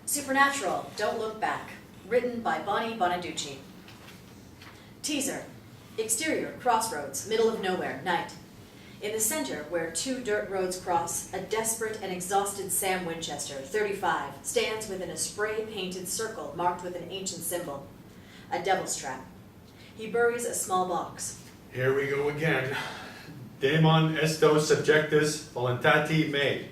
Supernatural, Don't Look Back. Written by Bonaduce. Teaser. Exterior, crossroads, middle of nowhere, night. In the center, where two dirt roads cross, a desperate and exhausted Sam Winchester, 35, stands within a spray-painted circle marked with an ancient symbol. A devil's trap. He buries a small box. Here we go again. Daemon esto subjectus voluntate mei.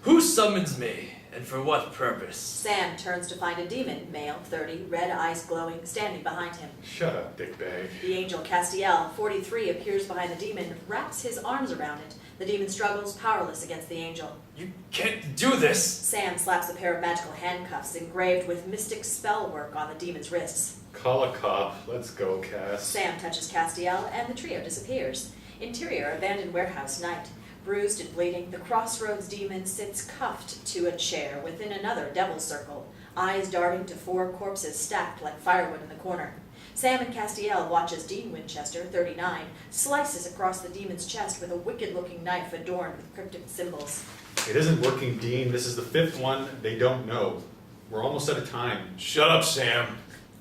Who summons me, and for what purpose? Sam turns to find a demon, male, 30, red eyes glowing, standing behind him. Shut up, dickbag. The angel Castiel, 43, appears behind the demon, wraps his arms around it. The demon struggles, powerless against the angel. You can't do this! Sam slaps a pair of magical handcuffs engraved with mystic spell work on the demon's wrists. Call a cop. Let's go, Cass. Sam touches Castiel, and the trio disappears. Interior, abandoned warehouse, night. Bruised and bleeding, the crossroads demon sits cuffed to a chair within another devil's circle, eyes darting to four corpses stacked like firewood in the corner. Sam and Castiel watch as Dean Winchester, 39, slices across the demon's chest with a wicked-looking knife adorned with cryptic symbols. It isn't working, Dean. This is the fifth one they don't know. We're almost out of time. Shut up, Sam.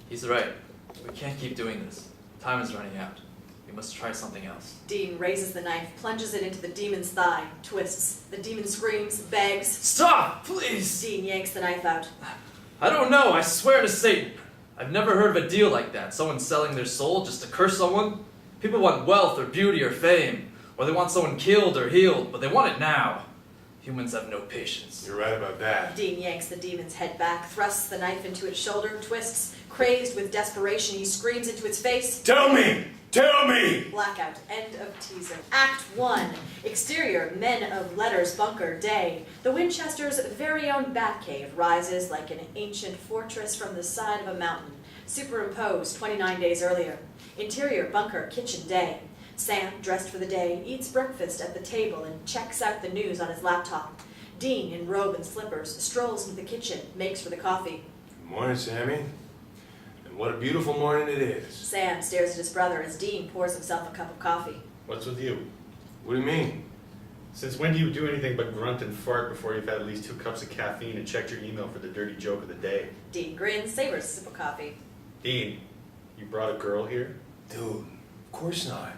He's right. We can't keep doing this. Time is running out. We must try something else. Dean raises the knife, plunges it into the demon's thigh, twists. The demon screams, begs. Stop, please! Dean yanks the knife out. I don't know, I swear to Satan. I've never heard of a deal like that. Someone selling their soul just to curse someone. People want wealth or beauty or fame. Or they want someone killed or healed, but they want it now. Humans have no patience. You're right about that. Dean yanks the demon's head back, thrusts the knife into its shoulder, twists. Crazed with desperation, he screams into its face. Tell me! Tell me! Blackout. End of teaser. Act 1. Exterior, men of letters, bunker, day. The Winchesters' very own Batcave rises like an ancient fortress from the side of a mountain, superimposed 29 days earlier. Interior, bunker, kitchen, day. Sam, dressed for the day, eats breakfast at the table and checks out the news on his laptop. Dean, in robe and slippers, strolls into the kitchen, makes for the coffee. Good morning, Sammy. And what a beautiful morning it is. Sam stares at his brother as Dean pours himself a cup of coffee. What's with you? What do you mean? Since when do you do anything but grunt and fart before you've had at least 2 cups of caffeine and checked your email for the dirty joke of the day? Dean grins, savors a sip of coffee. Dean, you brought a girl here? Dude, of course not.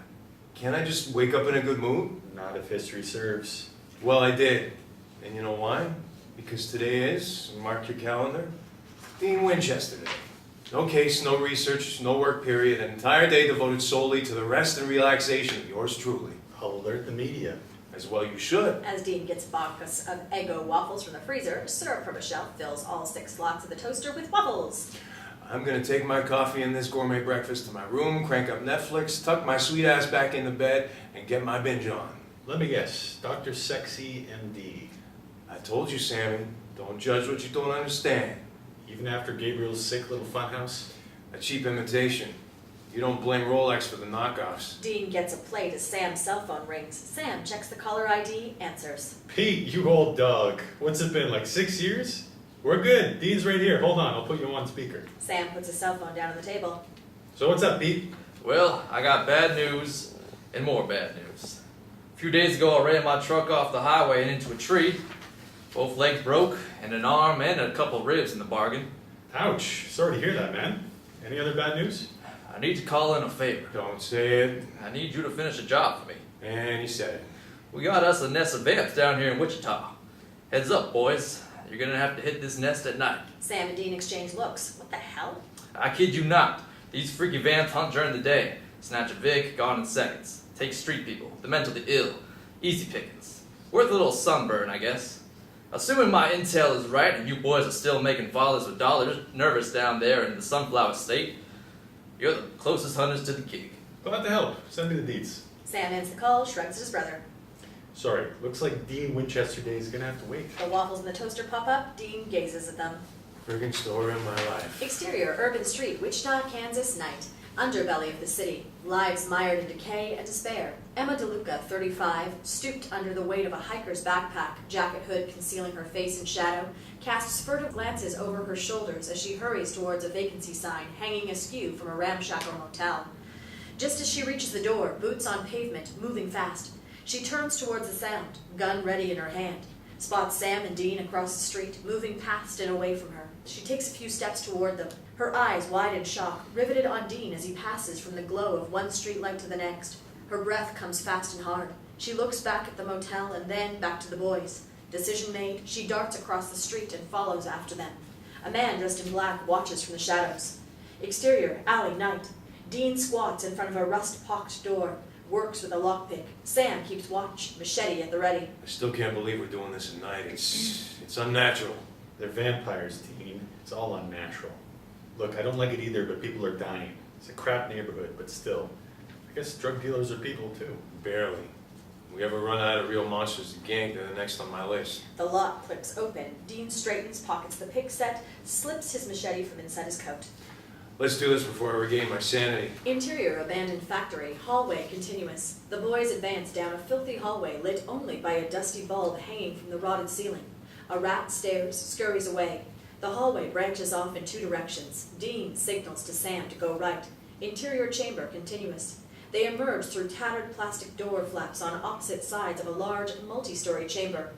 Can't I just wake up in a good mood? Not if history serves. Well, I did. And you know why? Because today is, mark your calendar, Dean Winchester Day. No case, no research, no work period, an entire day devoted solely to the rest and relaxation of yours truly. I'll alert the media. As well you should. As Dean gets a box of Eggo waffles from the freezer, syrup from a shelf fills all 6 slots of the toaster with waffles. I'm gonna take my coffee and this gourmet breakfast to my room, crank up Netflix, tuck my sweet ass back into bed, and get my binge on. Let me guess, Dr. Sexy MD. I told you, Sammy, don't judge what you don't understand. Even after Gabriel's sick little funhouse? A cheap imitation. You don't blame Rolex for the knockoffs. Dean gets a plate as Sam's cell phone rings. Sam checks the caller ID, answers. Pete, you old dog. What's it been, like 6 years? We're good. Dean's right here. Hold on, I'll put you on speaker. Sam puts his cell phone down on the table. So what's up, Pete? Well, I got bad news and more bad news. A few days ago, I ran my truck off the highway and into a tree. Both legs broke, and an arm and a couple ribs in the bargain. Ouch. Sorry to hear that, man. Any other bad news? I need to call in a favor. Don't say it. I need you to finish a job for me. And you said it. We got us a nest of vamps down here in Wichita. Heads up, boys. You're gonna have to hit this nest at night. Sam and Dean exchange looks. What the hell? I kid you not. These freaky vamps hunt during the day. Snatch a Vic, gone in seconds. Take street people, the mentally ill. Easy pickings. Worth a little sunburn, I guess. Assuming my intel is right and you boys are still making fathers with dollars, nervous down there in the Sunflower State, you're the closest hunters to the gig. Glad to help. Send me the deets. Sam ends the call, shrugs at his brother. Sorry, looks like Dean Winchester Day is gonna have to wait. The waffles in the toaster pop up. Dean gazes at them. Friggin' story of my life. Exterior, urban street, Wichita, Kansas, night. Underbelly of the city. Lives mired in decay and despair. Emma DeLuca, 35, stooped under the weight of a hiker's backpack, jacket hood concealing her face in shadow, casts furtive glances over her shoulders as she hurries towards a vacancy sign hanging askew from a ramshackle motel. Just as she reaches the door, boots on pavement, moving fast, she turns towards the sound, gun ready in her hand. spots Sam and Dean across the street, moving past and away from her. She takes a few steps toward them, her eyes wide in shock, riveted on Dean as he passes from the glow of one streetlight to the next. Her breath comes fast and hard. She looks back at the motel and then back to the boys. Decision made, she darts across the street and follows after them. A man dressed in black watches from the shadows. Exterior, alley, night. Dean squats in front of a rust-pocked door, works with a lockpick. Sam keeps watch, machete at the ready. I still can't believe we're doing this at night. It's unnatural. They're vampires, Dean. It's all unnatural. Look, I don't like it either, but people are dying. It's a crap neighborhood, but still. I guess drug dealers are people, too. Barely. We ever run out of real monsters to gang, they're the next on my list. The lock clicks open. Dean straightens, pockets the pick set, slips his machete from inside his coat. Let's do this before I regain my sanity. Interior, abandoned factory, hallway continuous. The boys advance down a filthy hallway lit only by a dusty bulb hanging from the rotted ceiling. A rat scurries away. The hallway branches off in two directions. Dean signals to Sam to go right. Interior chamber continuous. They emerge through tattered plastic door flaps on opposite sides of a large, multi-story chamber.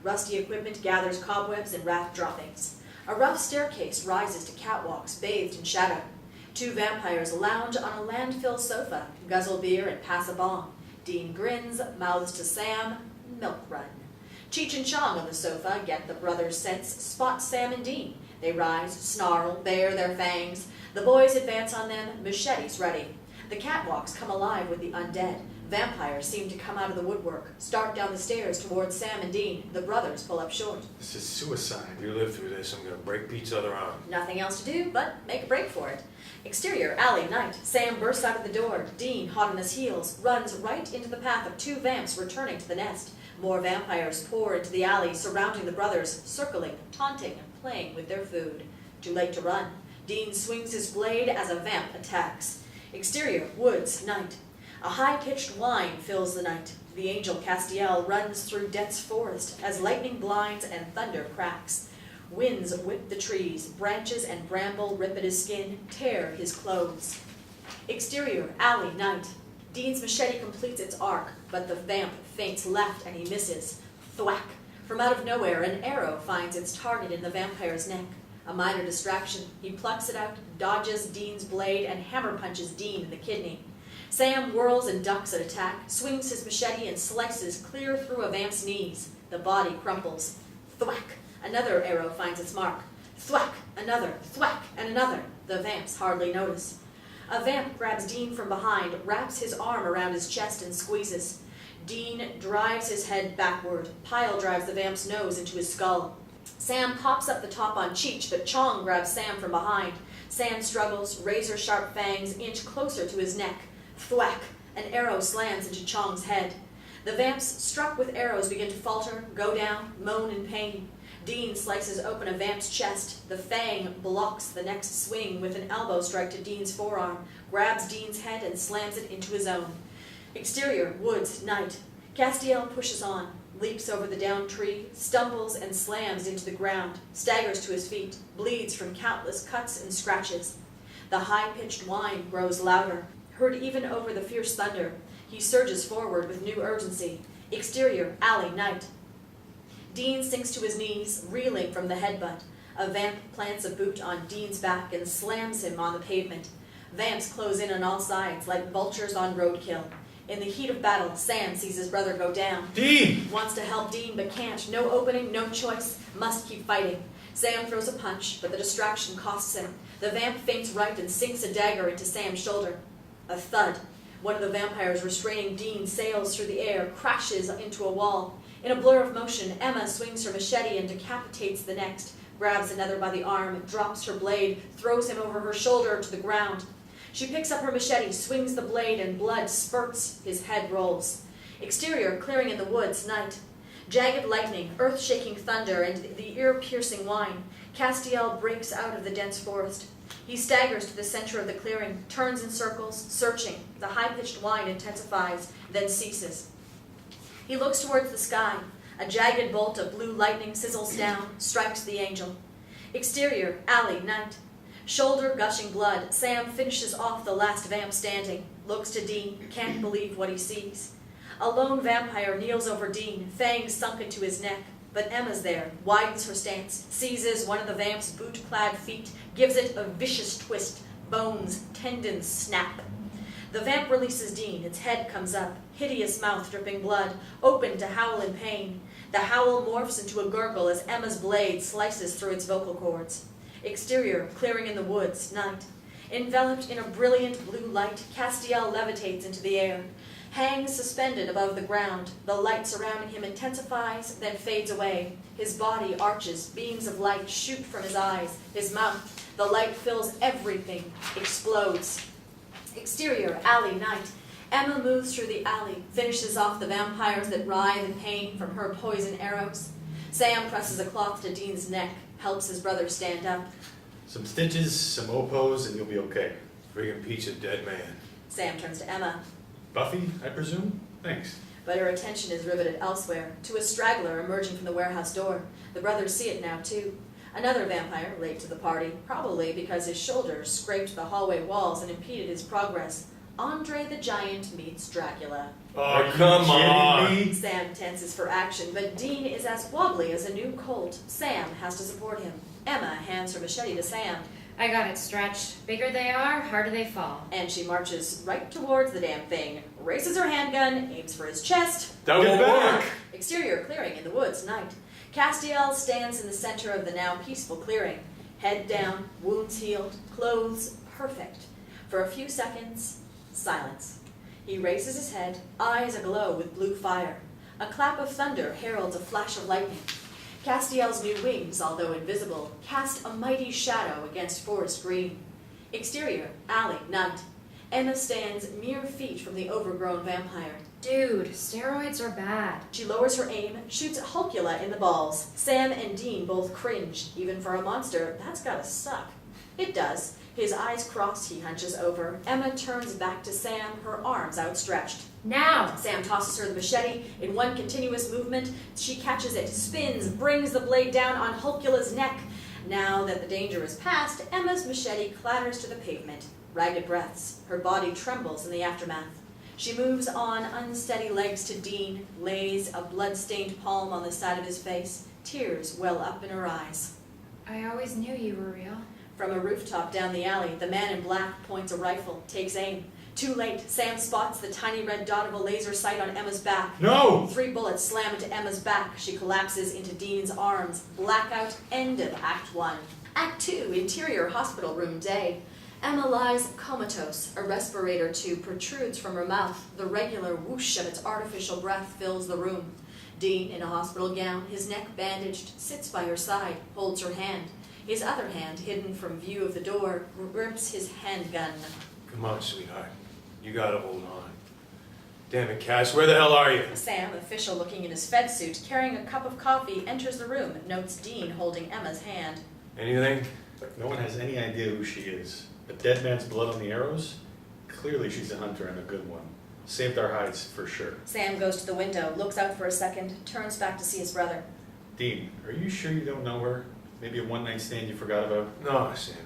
Rusty equipment gathers cobwebs and raft droppings. A rough staircase rises to catwalks bathed in shadow. Two vampires lounge on a landfill sofa, guzzle beer and pass a bong. Dean grins, mouths to Sam, milk run. Cheech and Chong on the sofa get the brothers' sense, spot Sam and Dean. They rise, snarl, bare their fangs. The boys advance on them, machetes ready. The catwalks come alive with the undead. Vampires seem to come out of the woodwork, start down the stairs towards Sam and Dean. The brothers pull up short. This is suicide. If you live through this, I'm gonna break Pete's other arm. Nothing else to do but make a break for it. Exterior, alley, night. Sam bursts out of the door. Dean, hot on his heels, runs right into the path of two vamps returning to the nest. More vampires pour into the alley, surrounding the brothers, circling, taunting, and playing with their food. Too late to run. Dean swings his blade as a vamp attacks. Exterior, woods, night. A high-pitched whine fills the night. The angel Castiel runs through dense forest as lightning blinds and thunder cracks. Winds whip the trees, branches and bramble rip at his skin, tear his clothes. Exterior, alley, night. Dean's machete completes its arc, but the vamp feints left and he misses. Thwack! From out of nowhere, an arrow finds its target in the vampire's neck. A minor distraction, he plucks it out, dodges Dean's blade, and hammer punches Dean in the kidney. Sam whirls and ducks an attack, swings his machete and slices clear through a vamp's knees. The body crumples. Thwack! Another arrow finds its mark. Thwack! Another. Thwack! And another. The vamps hardly notice. A vamp grabs Dean from behind, wraps his arm around his chest and squeezes. Dean drives his head backward. Pile drives the vamp's nose into his skull. Sam pops up the top on Cheech, but Chong grabs Sam from behind. Sam struggles, razor-sharp fangs inch closer to his neck. Thwack! An arrow slams into Chong's head. The vamps, struck with arrows, begin to falter, go down, moan in pain. Dean slices open a vamp's chest. The fang blocks the next swing with an elbow strike to Dean's forearm, grabs Dean's head and slams it into his own. Exterior, woods, night. Castiel pushes on, leaps over the downed tree, stumbles and slams into the ground, staggers to his feet, bleeds from countless cuts and scratches. The high-pitched whine grows louder, heard even over the fierce thunder. He surges forward with new urgency. Exterior, alley, night. Dean sinks to his knees, reeling from the headbutt. A vamp plants a boot on Dean's back and slams him on the pavement. Vamps close in on all sides like vultures on roadkill. In the heat of battle, Sam sees his brother go down. Dean! Wants to help Dean, but can't. No opening, no choice. Must keep fighting. Sam throws a punch, but the distraction costs him. The vamp feints right and sinks a dagger into Sam's shoulder. A thud. One of the vampires restraining Dean sails through the air, crashes into a wall. In a blur of motion, Emma swings her machete and decapitates the next, grabs another by the arm, drops her blade, throws him over her shoulder to the ground. She picks up her machete, swings the blade, and blood spurts. His head rolls. Exterior, clearing in the woods, night. Jagged lightning, earth-shaking thunder, and the ear-piercing whine. Castiel breaks out of the dense forest. He staggers to the center of the clearing, turns in circles, searching. The high-pitched whine intensifies, then ceases. He looks towards the sky. A jagged bolt of blue lightning sizzles down, strikes the angel. Exterior, alley, night. Shoulder gushing blood, Sam finishes off the last vamp standing, looks to Dean, can't believe what he sees. A lone vampire kneels over Dean, fangs sunk into his neck. But Emma's there, widens her stance, seizes one of the vamp's boot-clad feet, gives it a vicious twist. Bones, tendons snap. The vamp releases Dean. Its head comes up, hideous mouth dripping blood, open to howl in pain. The howl morphs into a gurgle as Emma's blade slices through its vocal cords. Exterior, clearing in the woods, night. Enveloped in a brilliant blue light, Castiel levitates into the air. Hangs suspended above the ground. The light surrounding him intensifies, then fades away. His body arches, beams of light shoot from his eyes, his mouth. The light fills everything, explodes. Exterior, alley, night. Emma moves through the alley, finishes off the vampires that writhe in pain from her poison arrows. Sam presses a cloth to Dean's neck, helps his brother stand up. Some stitches, some opos, and you'll be okay. Friggin' pizza, dead man. Sam turns to Emma, Buffy, I presume? Thanks. but her attention is riveted elsewhere, to a straggler emerging from the warehouse door. The brothers see it now, too. Another vampire, late to the party, probably because his shoulders scraped the hallway walls and impeded his progress. Andre the Giant meets Dracula. Oh, come on. Me? Sam tenses for action, but Dean is as wobbly as a new colt. Sam has to support him. Emma hands her machete to Sam, I got it stretched. Bigger they are, harder they fall. and she marches right towards the damn thing, raises her handgun, aims for his chest. That won't work. Exterior clearing in the woods, night. Castiel stands in the center of the now peaceful clearing. Head down, wounds healed, clothes perfect. For a few seconds, silence. He raises his head, eyes aglow with blue fire. A clap of thunder heralds a flash of lightning. Castiel's new wings, although invisible, cast a mighty shadow against forest green. Exterior, alley, night. Emma stands mere feet from the overgrown vampire. Dude, steroids are bad. She lowers her aim, shoots Hulkula in the balls. Sam and Dean both cringe. Even for a monster, that's gotta suck. It does. His eyes crossed, he hunches over. Emma turns back to Sam, her arms outstretched. Now! Sam tosses her the machete. In one continuous movement, she catches it, spins, brings the blade down on Hulkula's neck. Now that the danger is past, Emma's machete clatters to the pavement. Ragged breaths. Her body trembles in the aftermath. She moves on unsteady legs to Dean, lays a blood-stained palm on the side of his face. Tears well up in her eyes. I always knew you were real. From a rooftop down the alley, the man in black points a rifle, takes aim. Too late, Sam spots the tiny red dot of a laser sight on Emma's back. No! 3 bullets slam into Emma's back. She collapses into Dean's arms. Blackout, end of Act 1. Act 2, interior hospital room, day. Emma lies comatose. A respirator tube protrudes from her mouth. The regular whoosh of its artificial breath fills the room. Dean, in a hospital gown, his neck bandaged, sits by her side, holds her hand. His other hand, hidden from view of the door, grips his handgun. Come on, sweetheart. You gotta hold on. Damn it, Cass, where the hell are you? Sam, official looking in his fed suit, carrying a cup of coffee, enters the room, notes Dean holding Emma's hand. Anything? No one has any idea who she is. A dead man's blood on the arrows? Clearly she's a hunter and a good one. Saved our hides, for sure. Sam goes to the window, looks out for a second, turns back to see his brother. Dean, are you sure you don't know her? Maybe a one-night stand you forgot about? No, Sammy.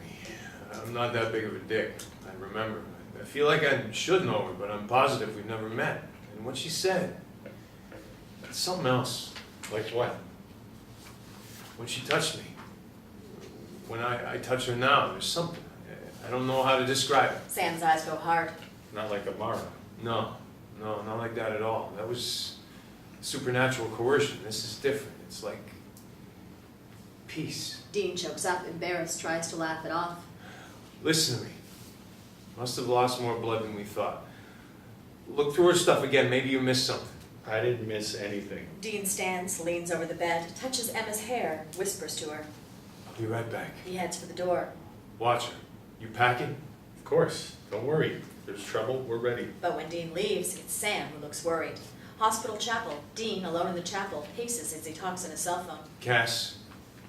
I'm not that big of a dick. I remember. I feel like I should know her, but I'm positive we've never met. And what she said, it's something else. Like what? When she touched me. When I touch her now, there's something. I don't know how to describe it. Sam's eyes go hard. Not like Amara. No, not like that at all. That was supernatural coercion. This is different. It's like peace. Dean chokes up, embarrassed, tries to laugh it off. Listen to me. Must have lost more blood than we thought. Look through her stuff again. Maybe you missed something. I didn't miss anything. Dean stands, leans over the bed, touches Emma's hair, whispers to her. I'll be right back. He heads for the door. Watch her. You packing? Of course. Don't worry. If there's trouble, we're ready. But when Dean leaves, it's Sam who looks worried. Hospital chapel. Dean, alone in the chapel, paces as he talks on his cell phone. Cass,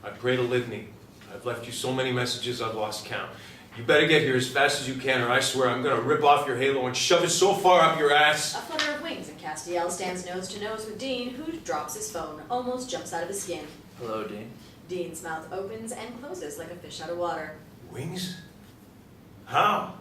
I prayed a litany. I've left you so many messages I've lost count. You better get here as fast as you can, or I swear I'm gonna rip off your halo and shove it so far up your ass. A flutter of wings, and Castiel stands nose to nose with Dean, who drops his phone, almost jumps out of his skin. Hello, Dean. Dean's mouth opens and closes like a fish out of water. Wings? How?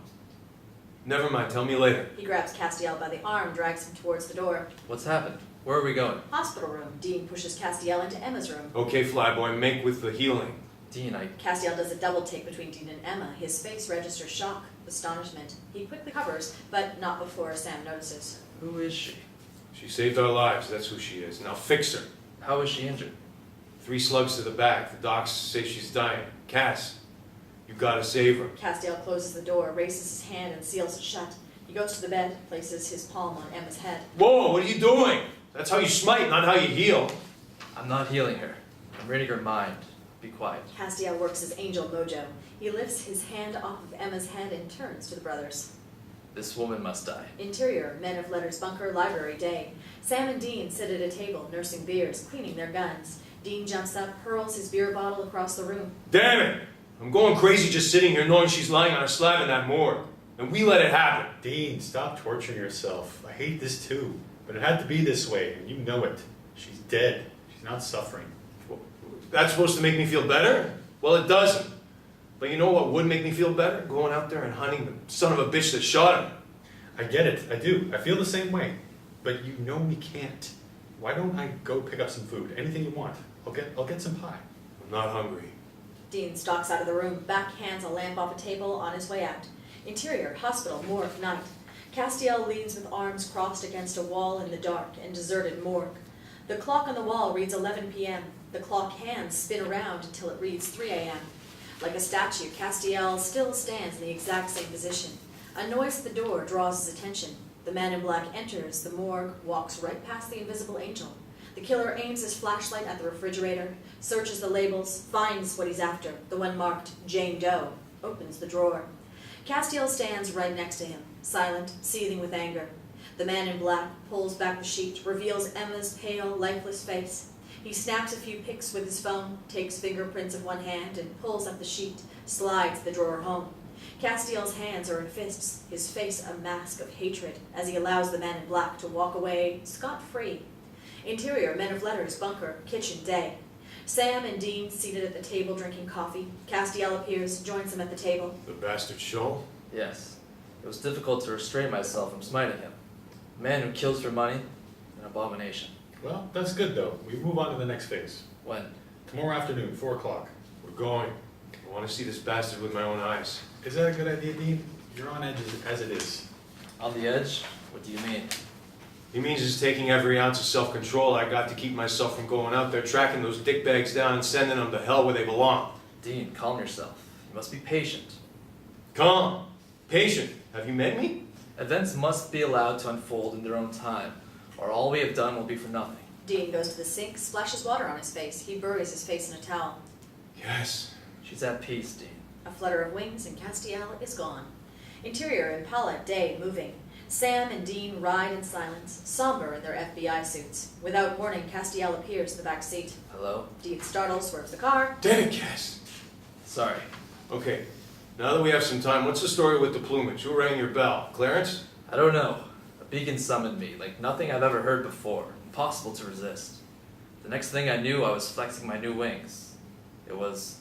Never mind, tell me later. He grabs Castiel by the arm, drags him towards the door. What's happened? Where are we going? Hospital room. Dean pushes Castiel into Emma's room. Okay, Flyboy, make with the healing. Dean, Castiel does a double take between Dean and Emma. His face registers shock, astonishment. He quickly covers, but not before Sam notices. Who is she? She saved our lives, that's who she is. Now fix her. How is she injured? 3 slugs to the back. The docs say she's dying. Cass, you gotta save her. Castiel closes the door, raises his hand, and seals it shut. He goes to the bed, places his palm on Emma's head. Whoa, what are you doing? That's how you smite, not how you heal. I'm not healing her. I'm reading her mind. Be quiet. Castiel works his angel mojo. He lifts his hand off of Emma's head and turns to the brothers. This woman must die. Interior, Men of Letters bunker, library day. Sam and Dean sit at a table, nursing beers, cleaning their guns. Dean jumps up, hurls his beer bottle across the room. Damn it! I'm going crazy just sitting here knowing she's lying on a slab in that morgue. And we let it happen. Dean, stop torturing yourself. I hate this too. But it had to be this way, and you know it. She's dead. She's not suffering. That's supposed to make me feel better? Well, it doesn't. But you know what would make me feel better? Going out there and hunting the son of a bitch that shot him. I get it. I do. I feel the same way. But you know we can't. Why don't I go pick up some food? Anything you want. I'll get some pie. I'm not hungry. Dean stalks out of the room, backhands a lamp off a table on his way out. Interior, hospital, morgue, night. Castiel leans with arms crossed against a wall in the dark and deserted morgue. The clock on the wall reads 11 p.m. The clock hands spin around until it reads 3 a.m. Like a statue, Castiel still stands in the exact same position. A noise at the door draws his attention. The man in black enters the morgue, walks right past the invisible angel. The killer aims his flashlight at the refrigerator, searches the labels, finds what he's after, the one marked Jane Doe, opens the drawer. Castiel stands right next to him, silent, seething with anger. The man in black pulls back the sheet, reveals Emma's pale, lifeless face. He snaps a few pics with his phone, takes fingerprints of one hand, and pulls up the sheet, slides the drawer home. Castiel's hands are in fists, his face a mask of hatred, as he allows the man in black to walk away scot-free. Interior, Men of Letters, bunker, kitchen, day. Sam and Dean seated at the table drinking coffee. Castiel appears, joins them at the table. The bastard show? Yes. It was difficult to restrain myself from smiting him. A man who kills for money, an abomination. Well, that's good though. We move on to the next phase. When? Tomorrow afternoon, 4 o'clock. We're going. I want to see this bastard with my own eyes. Is that a good idea, Dean? You're on edge as it is. On the edge? What do you mean? He means just taking every ounce of self-control I got to keep myself from going out there, tracking those dickbags down and sending them to hell where they belong. Dean, calm yourself. You must be patient. Calm. Patient. Have you met me? Events must be allowed to unfold in their own time, or all we have done will be for nothing. Dean goes to the sink, splashes water on his face. He buries his face in a towel. Yes. She's at peace, Dean. A flutter of wings, and Castiel is gone. Interior, Impala, day, moving. Sam and Dean ride in silence, somber in their FBI suits. Without warning, Castiel appears in the back seat. Hello? Dean startles, swerves the car. Damn it, Cass. Sorry. Okay. Now that we have some time, what's the story with the plumage? Who rang your bell? Clarence? I don't know. A beacon summoned me, like nothing I've ever heard before. Impossible to resist. The next thing I knew, I was flexing my new wings. It was,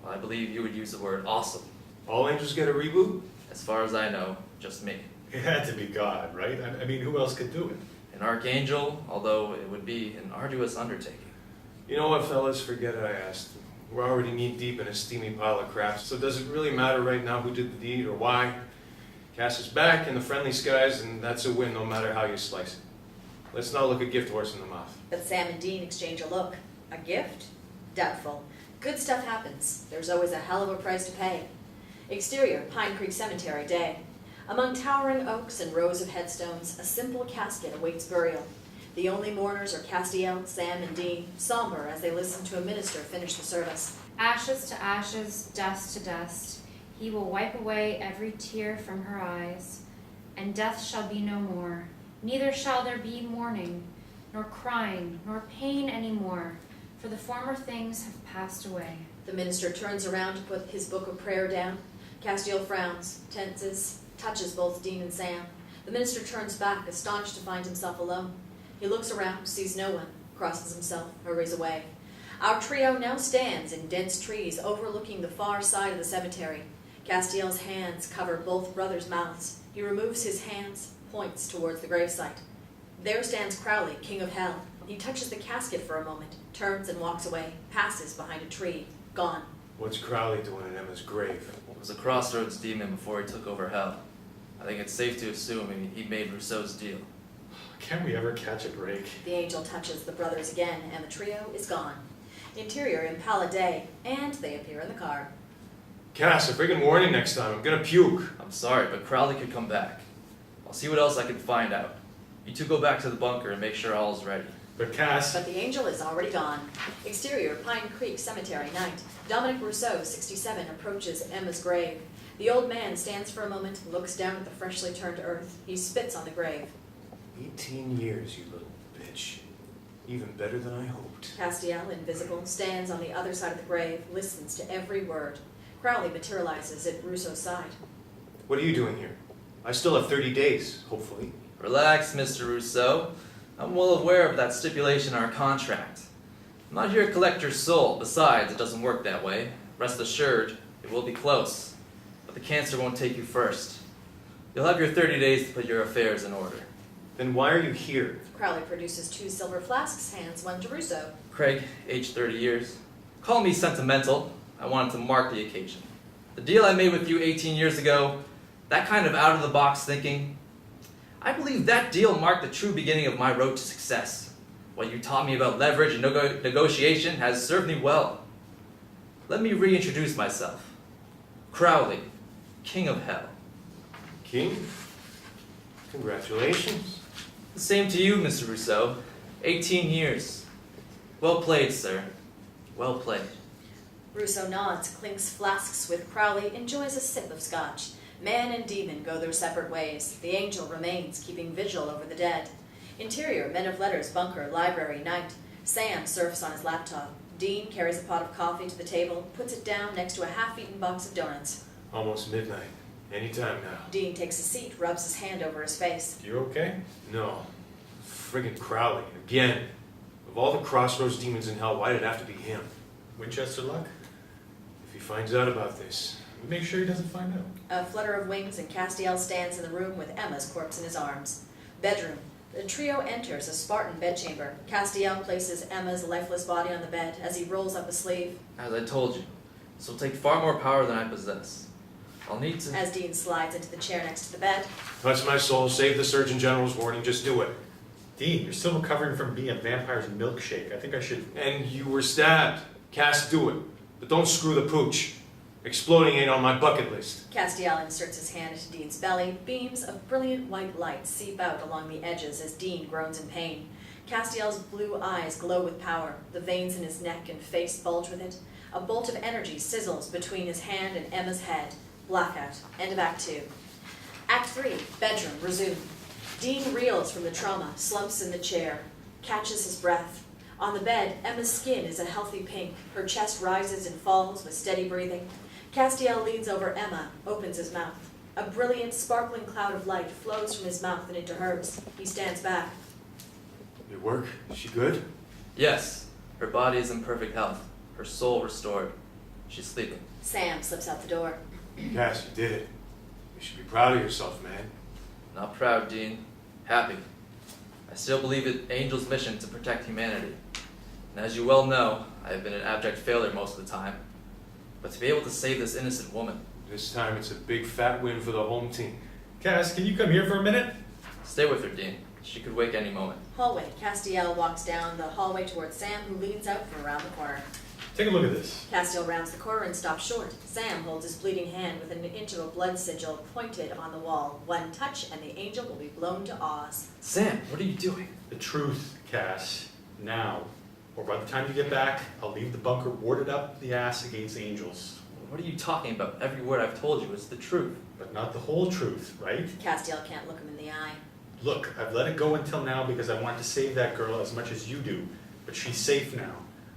well, I believe you would use the word awesome. All angels get a reboot? As far as I know, just me. It had to be God, right? I mean, who else could do it? An archangel, although it would be an arduous undertaking. You know what, fellas? Forget it, I asked. We're already knee-deep in a steamy pile of crap, so does it really matter right now who did the deed or why? Cass is back in the friendly skies, and that's a win no matter how you slice it. Let's not look a gift horse in the mouth. But Sam and Dean exchange a look. A gift? Doubtful. Good stuff happens. There's always a hell of a price to pay. Exterior, Pine Creek Cemetery, day. Among towering oaks and rows of headstones, a simple casket awaits burial. The only mourners are Castiel, Sam, and Dean, somber as they listen to a minister finish the service. Ashes to ashes, dust to dust, he will wipe away every tear from her eyes, and death shall be no more. Neither shall there be mourning, nor crying, nor pain any more, for the former things have passed away. The minister turns around to put his book of prayer down. Castiel frowns, tenses, touches both Dean and Sam. The minister turns back, astonished to find himself alone. He looks around, sees no one, crosses himself, hurries away. Our trio now stands in dense trees overlooking the far side of the cemetery. Castiel's hands cover both brothers' mouths. He removes his hands, points towards the gravesite. There stands Crowley, king of hell. He touches the casket for a moment, turns and walks away, passes behind a tree, gone. What's Crowley doing in Emma's grave? It was a crossroads demon before he took over hell. I think it's safe to assume he made Rousseau's deal. Can't we ever catch a break? The angel touches the brothers again, and the trio is gone. Interior impala day, and they appear in the car. Cass, a friggin' warning next time. I'm gonna puke. I'm sorry, but Crowley could come back. I'll see what else I can find out. You two go back to the bunker and make sure all's ready. But Cass... But the angel is already gone. Exterior, Pine Creek Cemetery, night. Dominic Rousseau, 67, approaches Emma's grave. The old man stands for a moment, looks down at the freshly turned earth. He spits on the grave. 18 years, you little bitch. Even better than I hoped. Castiel, invisible, stands on the other side of the grave, listens to every word. Crowley materializes at Rousseau's side. What are you doing here? I still have 30 days, hopefully. Relax, Mr. Rousseau. I'm well aware of that stipulation in our contract. I'm not here to collect your soul. Besides, it doesn't work that way. Rest assured, it will be close. But the cancer won't take you first. You'll have your 30 days to put your affairs in order. Then why are you here? Crowley produces 2 silver flasks, hands one to Rousseau. Craig, aged 30 years. Call me sentimental. I wanted to mark the occasion. The deal I made with you 18 years ago, that kind of out-of-the-box thinking, I believe that deal marked the true beginning of my road to success. What you taught me about leverage and negotiation has served me well. Let me reintroduce myself. Crowley, king of hell. King? Congratulations. The same to you, Mr. Rousseau. 18 years. Well played, sir. Well played. Rousseau nods, clinks flasks with Crowley, enjoys a sip of scotch. Man and demon go their separate ways. The angel remains, keeping vigil over the dead. Interior, men of letters, bunker, library, night. Sam surfs on his laptop. Dean carries a pot of coffee to the table, puts it down next to a half-eaten box of donuts. Almost midnight. Anytime now. Dean takes a seat, rubs his hand over his face. You okay? No. Friggin' Crowley. Again. Of all the crossroads demons in hell, why did it have to be him? Winchester luck? If he finds out about this... We make sure he doesn't find out. A flutter of wings and Castiel stands in the room with Emma's corpse in his arms. Bedroom. The trio enters a Spartan bedchamber. Castiel places Emma's lifeless body on the bed as he rolls up a sleeve. As I told you, this will take far more power than I possess. I'll need to... As Dean slides into the chair next to the bed. Touch my soul, save the Surgeon General's warning, just do it. Dean, you're still recovering from being a vampire's milkshake. I think I should... And you were stabbed. Cass, do it. But don't screw the pooch. Exploding ain't on my bucket list. Castiel inserts his hand into Dean's belly. Beams of brilliant white light seep out along the edges as Dean groans in pain. Castiel's blue eyes glow with power. The veins in his neck and face bulge with it. A bolt of energy sizzles between his hand and Emma's head. Blackout. End of Act 2. Act 3. Bedroom. Resume. Dean reels from the trauma, slumps in the chair, catches his breath. On the bed, Emma's skin is a healthy pink. Her chest rises and falls with steady breathing. Castiel leans over Emma, opens his mouth. A brilliant, sparkling cloud of light flows from his mouth and into hers. He stands back. It work? Is she good? Yes, her body is in perfect health. Her soul restored. She's sleeping. Sam slips out the door. Cass, you did it. You should be proud of yourself, man. Not proud, Dean. Happy. I still believe it's Angel's mission to protect humanity. And as you well know, I have been an abject failure most of the time. But to be able to save this innocent woman... This time it's a big fat win for the home team. Cass, can you come here for a minute? Stay with her, Dean. She could wake any moment. Hallway. Castiel walks down the hallway towards Sam, who leans out from around the corner. Take a look at this. Castiel rounds the corner and stops short. Sam holds his bleeding hand with an inch of a blood sigil pointed on the wall. One touch and the angel will be blown to Oz. Sam, what are you doing? The truth, Cass. Now. Or by the time you get back, I'll leave the bunker warded up the ass against angels. What are you talking about? Every word I've told you is the truth. But not the whole truth, right? Castiel can't look him in the eye. Look, I've let it go until now because I want to save that girl as much as you do. But she's safe now.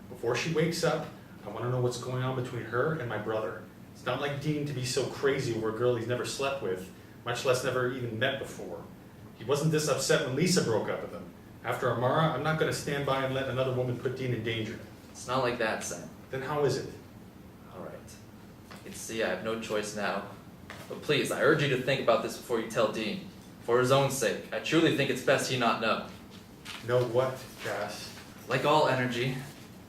Before she wakes up, I want to know what's going on between her and my brother. It's not like Dean to be so crazy over a girl he's never slept with, much less never even met before. He wasn't this upset when Lisa broke up with him. After Amara, I'm not going to stand by and let another woman put Dean in danger. It's not like that, Sam. Then how is it? All right. You can see I have no choice now. But please, I urge you to think about this before you tell Dean. For his own sake, I truly think it's best he not know. Know what, Cass? Like all energy,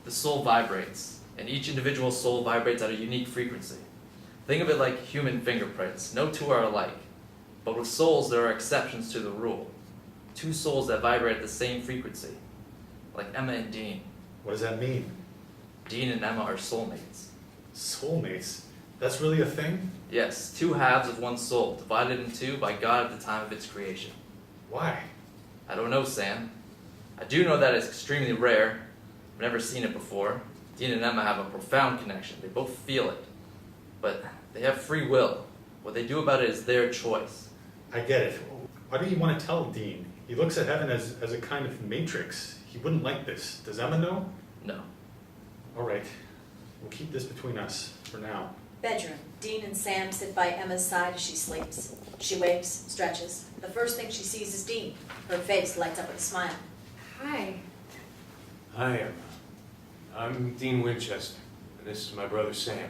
the soul vibrates, and each individual soul vibrates at a unique frequency. Think of it like human fingerprints. No two are alike. But with souls, there are exceptions to the rule. Two souls that vibrate at the same frequency. Like Emma and Dean. What does that mean? Dean and Emma are soulmates. Soulmates? That's really a thing? Yes, two halves of one soul, divided in two by God at the time of its creation. Why? I don't know, Sam. I do know that it's extremely rare. I've never seen it before. Dean and Emma have a profound connection. They both feel it. But they have free will. What they do about it is their choice. I get it. Why do you want to tell Dean? He looks at heaven as a kind of matrix. He wouldn't like this. Does Emma know? No. All right. We'll keep this between us for now. Bedroom. Dean and Sam sit by Emma's side as she sleeps. She wakes, stretches. The first thing she sees is Dean. Her face lights up with a smile. Hi. Hi, Emma. I'm Dean Winchester, and this is my brother Sam.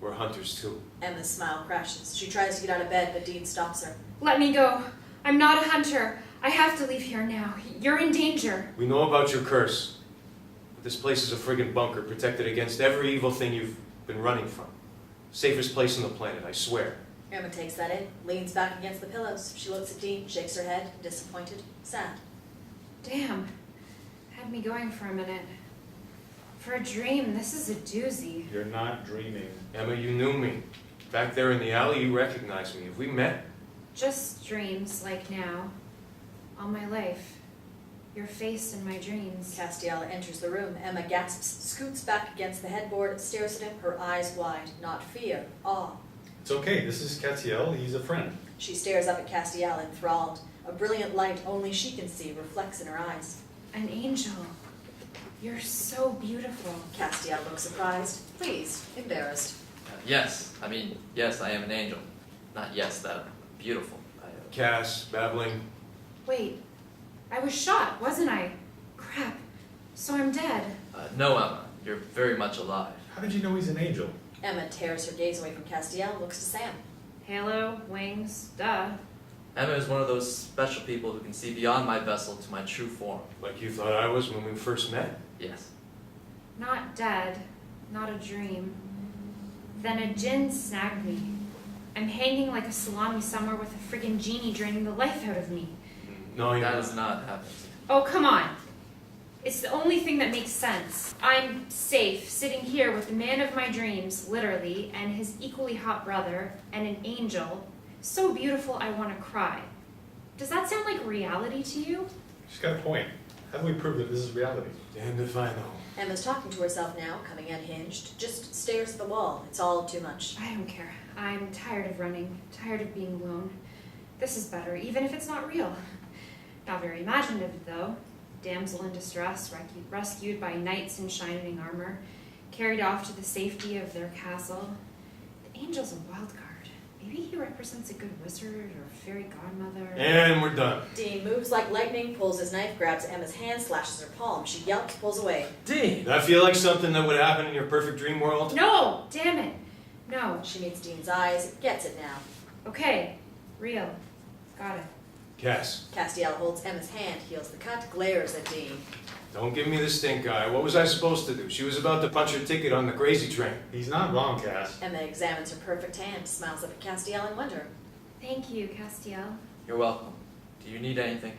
We're hunters too. Emma's smile crashes. She tries to get out of bed, but Dean stops her. Let me go. I'm not a hunter. I have to leave here now. You're in danger. We know about your curse. But this place is a friggin' bunker, protected against every evil thing you've been running from. Safest place on the planet, I swear. Emma takes that in, leans back against the pillows. She looks at Dean, shakes her head, disappointed, sad. Damn. Had me going for a minute. For a dream, this is a doozy. You're not dreaming. Emma, you knew me. Back there in the alley, you recognized me. Have we met? Just dreams, like now. All my life. Your face in my dreams. Castiel enters the room. Emma gasps, scoots back against the headboard, stares at him, her eyes wide. Not fear, awe. It's okay. This is Castiel. He's a friend. She stares up at Castiel, enthralled. A brilliant light only she can see reflects in her eyes. An angel. You're so beautiful. Castiel looks surprised, pleased, embarrassed. Yes, I am an angel. Not yes, that I'm beautiful. Cass, babbling. Wait, I was shot, wasn't I? Crap. So I'm dead. No, Emma, you're very much alive. How did you know he's an angel? Emma tears her gaze away from Castiel, looks to Sam. Halo, wings, duh. Emma is one of those special people who can see beyond my vessel to my true form. Like you thought I was when we first met? Yes. Not dead, not a dream. Then a djinn snagged me. I'm hanging like a salami somewhere with a friggin' genie draining the life out of me. No, you're That not. has not happened. Oh, come on. It's the only thing that makes sense. I'm safe, sitting here with the man of my dreams, literally, and his equally hot brother, and an angel. So beautiful I want to cry. Does that sound like reality to you? She's got a point. How do we prove that this is reality? Damned if I know. Emma's talking to herself now, coming unhinged, just stares at the wall. It's all too much. I don't care. I'm tired of running, tired of being alone. This is better, even if it's not real. Not very imaginative, though. Damsel in distress, rescued by knights in shining armor, carried off to the safety of their castle. The angel's a wild card. Maybe he represents a good wizard or fairy godmother. And we're done. Dean moves like lightning, pulls his knife, grabs Emma's hand, slashes her palm. She yelps, pulls away. Dean! That feel like something that would happen in your perfect dream world? No! Damn it! No. She meets Dean's eyes, gets it now. Okay. Real. Got it. Cass, Castiel holds Emma's hand, heals the cut, glares at Dean. don't give me the stink eye. What was I supposed to do? She was about to punch her ticket on the crazy train. He's not wrong, Cass. Emma examines her perfect hand, smiles up at Castiel in wonder. Thank you, Castiel. You're welcome. Do you need anything?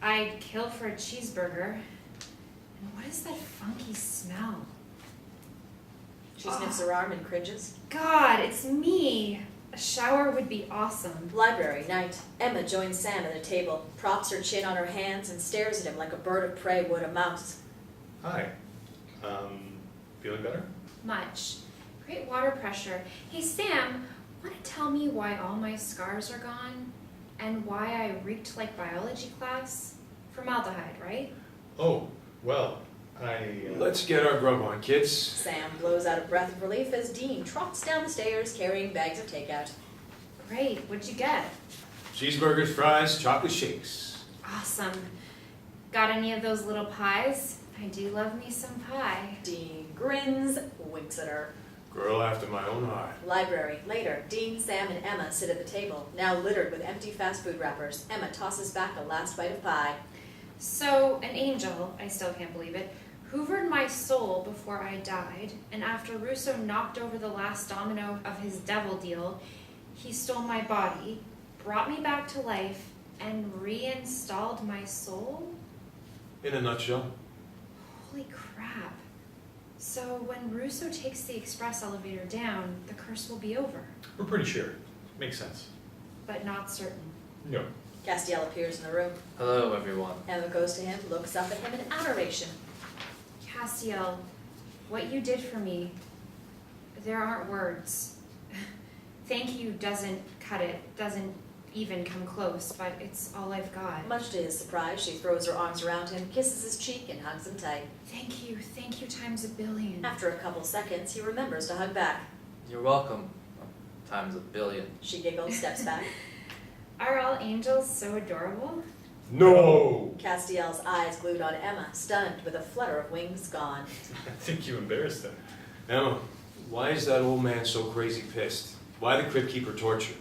I'd kill for a cheeseburger. And what is that funky smell? She sniffs her arm and cringes. God, it's me. A shower would be awesome. Library, night. Emma joins Sam at a table, props her chin on her hands, and stares at him like a bird of prey would a mouse. Hi. Feeling better? Much. Great water pressure. Hey, Sam, want to tell me why all my scars are gone? And why I reeked like biology class? Formaldehyde, right? Oh, well, Let's get our grub on, kids. Sam blows out a breath of relief as Dean trots down the stairs carrying bags of takeout. Great, what'd you get? Cheeseburgers, fries, chocolate shakes. Awesome. Got any of those little pies? I do love me some pie. Dean grins, winks at her. Girl after my own heart. Library. Later, Dean, Sam, and Emma sit at the table, now littered with empty fast food wrappers. Emma tosses back a last bite of pie. So, an angel, I still can't believe it, hoovered my soul before I died, and after Russo knocked over the last domino of his devil deal, he stole my body, brought me back to life, and reinstalled my soul? In a nutshell. Holy crap. So when Russo takes the express elevator down, the curse will be over, We're pretty sure. Makes sense. but not certain. No. Castiel appears in the room. Hello, everyone. Emma goes to him, looks up at him in adoration. Castiel, what you did for me, there aren't words. Thank you doesn't cut it, doesn't even come close, but it's all I've got. Much to his surprise, she throws her arms around him, kisses his cheek, and hugs him tight. Thank you times a billion. After a couple seconds, he remembers to hug back. You're welcome. Times a billion. She giggles, steps back. Are all angels so adorable? No! Castiel's eyes glued on Emma, stunned with a flutter of wings gone. I think you embarrassed him. Emma, why is that old man so crazy pissed? Why the Crypt Keeper torture?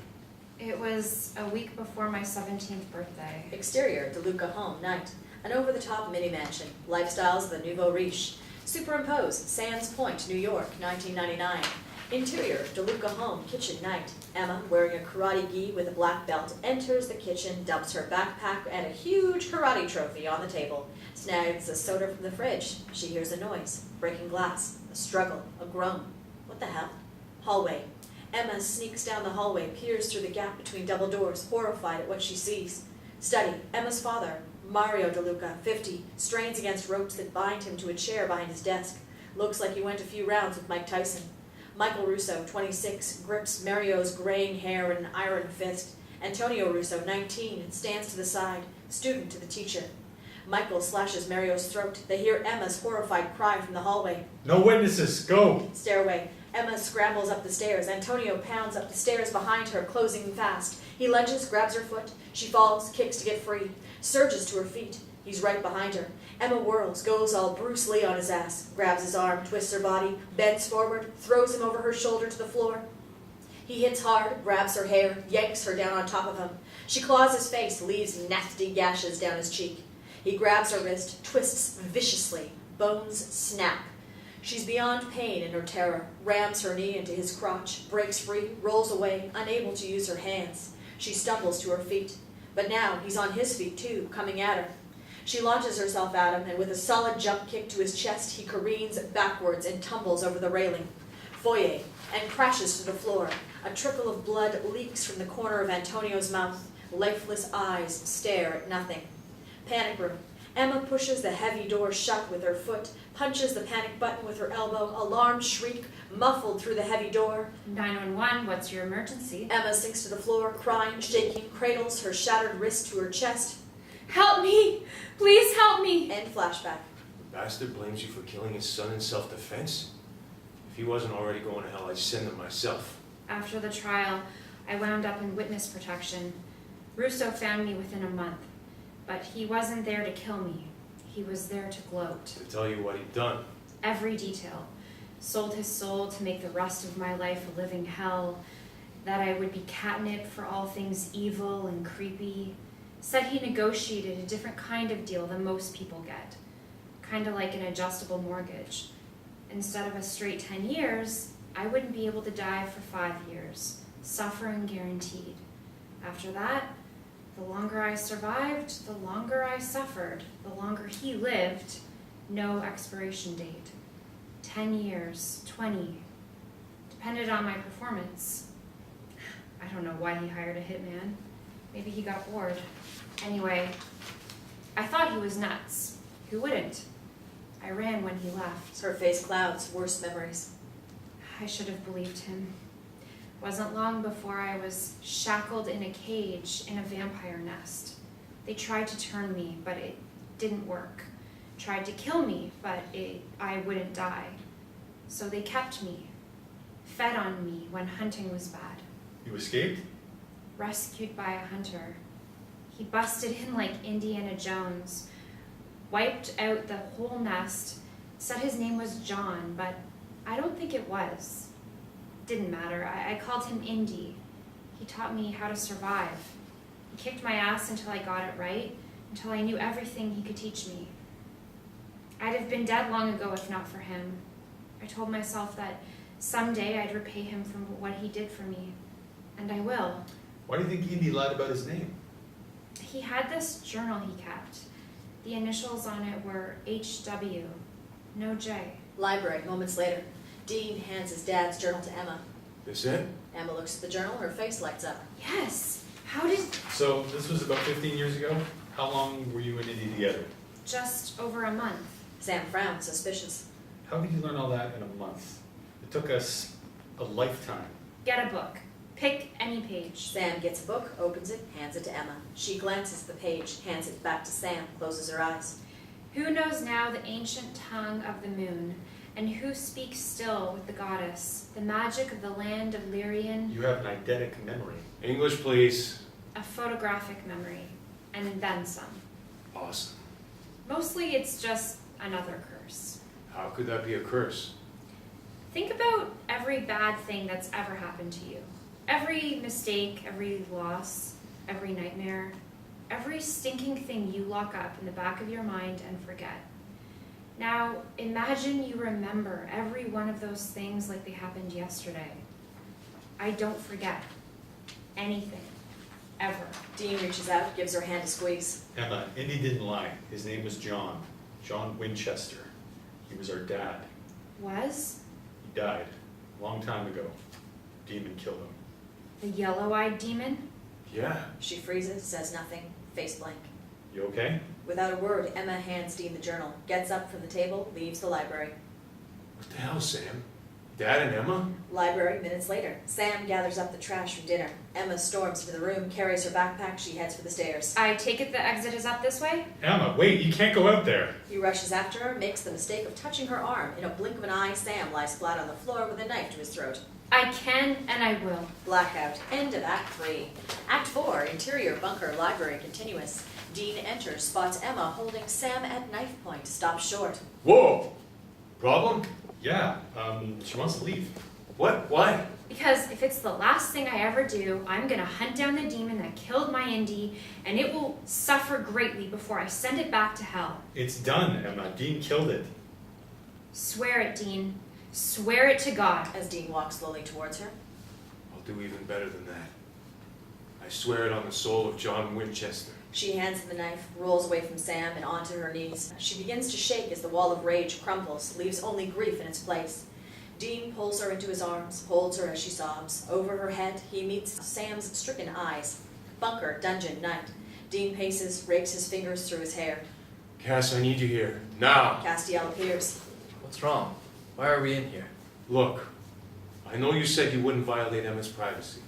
It was a week before my 17th birthday. Exterior, DeLuca home, night. An over-the-top mini-mansion. Lifestyles of the nouveau riche. Superimposed, Sands Point, New York, 1999. Interior, DeLuca home, kitchen, night. Emma, wearing a karate gi with a black belt, enters the kitchen, dumps her backpack and a huge karate trophy on the table. Snags a soda from the fridge. She hears a noise. Breaking glass. A struggle. A groan. What the hell? Hallway. Emma sneaks down the hallway, peers through the gap between double doors, horrified at what she sees. Study. Emma's father, Mario DeLuca, 50, strains against ropes that bind him to a chair behind his desk. Looks like he went a few rounds with Mike Tyson. Michael Russo, 26, grips Mario's graying hair in an iron fist. Antonio Russo, 19, stands to the side, student to the teacher. Michael slashes Mario's throat. They hear Emma's horrified cry from the hallway. No witnesses, go! Stairway. Emma scrambles up the stairs. Antonio pounds up the stairs behind her, closing fast. He lunges, grabs her foot. She falls, kicks to get free, surges to her feet. He's right behind her. Emma whirls, goes all Bruce Lee on his ass, grabs his arm, twists her body, bends forward, throws him over her shoulder to the floor. He hits hard, grabs her hair, yanks her down on top of him. She claws his face, leaves nasty gashes down his cheek. He grabs her wrist, twists viciously. Bones snap. She's beyond pain in her terror, rams her knee into his crotch, breaks free, rolls away, unable to use her hands. She stumbles to her feet. But now he's on his feet too, coming at her. She launches herself at him, and with a solid jump kick to his chest, he careens backwards and tumbles over the railing. Foyer, and crashes to the floor. A trickle of blood leaks from the corner of Antonio's mouth. Lifeless eyes stare at nothing. Panic room. Emma pushes the heavy door shut with her foot, punches the panic button with her elbow, alarmed shriek muffled through the heavy door. 911, what's your emergency? Emma sinks to the floor, crying, shaking, cradles her shattered wrist to her chest. Help me! Please help me! End flashback. The bastard blames you for killing his son in self-defense? If he wasn't already going to hell, I'd send him myself. After the trial, I wound up in witness protection. Russo found me within a month, but he wasn't there to kill me. He was there to gloat. To tell you what he'd done. Every detail. Sold his soul to make the rest of my life a living hell. That I would be catnip for all things evil and creepy. Said he negotiated a different kind of deal than most people get. Kind of like an adjustable mortgage. Instead of a straight 10 years, I wouldn't be able to die for 5 years. Suffering guaranteed. After that, the longer I survived, the longer I suffered. The longer he lived, no expiration date. 10 years, 20. Depended on my performance. I don't know why he hired a hitman. Maybe he got bored. Anyway, I thought he was nuts. Who wouldn't? I ran when he left. Her face clouds, worse memories. I should have believed him. Wasn't long before I was shackled in a cage in a vampire nest. They tried to turn me, but it didn't work. Tried to kill me, but I wouldn't die. So they kept me. Fed on me when hunting was bad. You escaped? Rescued by a hunter. He busted in like Indiana Jones. Wiped out the whole nest. Said his name was John, but I don't think it was. didn't matter. I called him Indy. He taught me how to survive. He kicked my ass until I got it right, until I knew everything he could teach me. I'd have been dead long ago if not for him. I told myself that someday I'd repay him for what he did for me. And I will. Why do you think Indy lied about his name? He had this journal he kept. The initials on it were HW, no J. Library, moments later. Dean hands his dad's journal to Emma. This it? Emma looks at the journal, her face lights up. Yes! How did... So this was about 15 years ago? How long were you and Indy together? Just over a month. Sam frowns, suspicious. How did you learn all that in a month? It took us a lifetime. Get a book. Pick any page. Sam gets a book, opens it, hands it to Emma. She glances at the page, hands it back to Sam, closes her eyes. Who knows now the ancient tongue of the moon, and who speaks still with the goddess, the magic of the land of Lyrian, You have an eidetic memory. English, please. a photographic memory, and then some. Awesome. Mostly it's just another curse. How could that be a curse? Think about every bad thing that's ever happened to you. Every mistake, every loss, every nightmare, every stinking thing you lock up in the back of your mind and forget. Now, imagine you remember every one of those things like they happened yesterday. I don't forget anything, ever. Dean reaches out, gives her hand a squeeze. Emma, Indy didn't lie. His name was John. John Winchester. He was our dad. Was? He died a long time ago. Demon killed him. The yellow-eyed demon? Yeah. She freezes, says nothing, face blank. You okay? Without a word, Emma hands Dean the journal, gets up from the table, leaves the library. What the hell, Sam? Dad and Emma? Library, minutes later. Sam gathers up the trash from dinner. Emma storms into the room, carries her backpack, she heads for the stairs. I take it the exit is up this way? Emma, wait, you can't go out there. He rushes after her, makes the mistake of touching her arm. In a blink of an eye, Sam lies flat on the floor with a knife to his throat. I can and I will. Blackout. End of Act 3. Act 4, interior bunker, library continuous. Dean enters, spots Emma holding Sam at knife point, stops short. Whoa! Problem? Yeah, she wants to leave. What? Why? Because if it's the last thing I ever do, I'm gonna hunt down the demon that killed my Indy, and it will suffer greatly before I send it back to hell. It's done, Emma. Dean killed it. Swear it, Dean. Swear it to God. As Dean walks slowly towards her. I'll do even better than that. I swear it on the soul of John Winchester. She hands him the knife, rolls away from Sam and onto her knees. She begins to shake as the wall of rage crumbles, leaves only grief in its place. Dean pulls her into his arms, holds her as she sobs. Over her head, he meets Sam's stricken eyes. Bunker, dungeon, night. Dean paces, rakes his fingers through his hair. Cass, I need you here. Now! Castiel appears. What's wrong? Why are we in here? Look, I know you said you wouldn't violate Emma's privacy.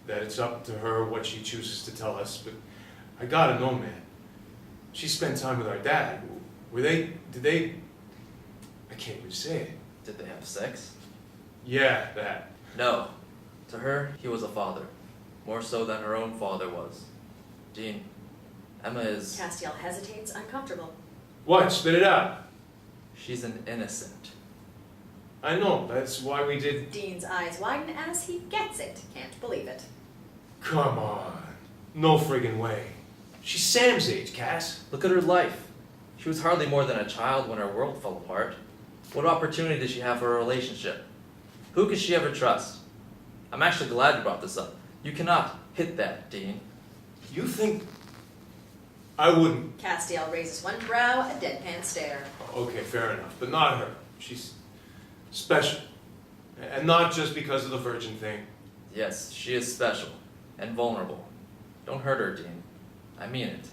That it's up to her what she chooses to tell us, but I gotta know, man. She spent time with our dad. Did they, I can't even say it. Did they have sex? Yeah, that. No. To her, he was a father. More so than her own father was. Dean, Emma is... Castiel hesitates, uncomfortable. What? Spit it out. She's an innocent. I know, that's why we did... Dean's eyes widen as he gets it. Can't believe it. Come on. No friggin' way. She's Sam's age, Cass. Look at her life. She was hardly more than a child when her world fell apart. What opportunity did she have for a relationship? Who could she ever trust? I'm actually glad you brought this up. You cannot hit that, Dean. You think... I wouldn't... Castiel raises one brow, a deadpan stare. Okay, fair enough, but not her. She's special. And not just because of the virgin thing. Yes, she is special and vulnerable. Don't hurt her, Dean. I mean it.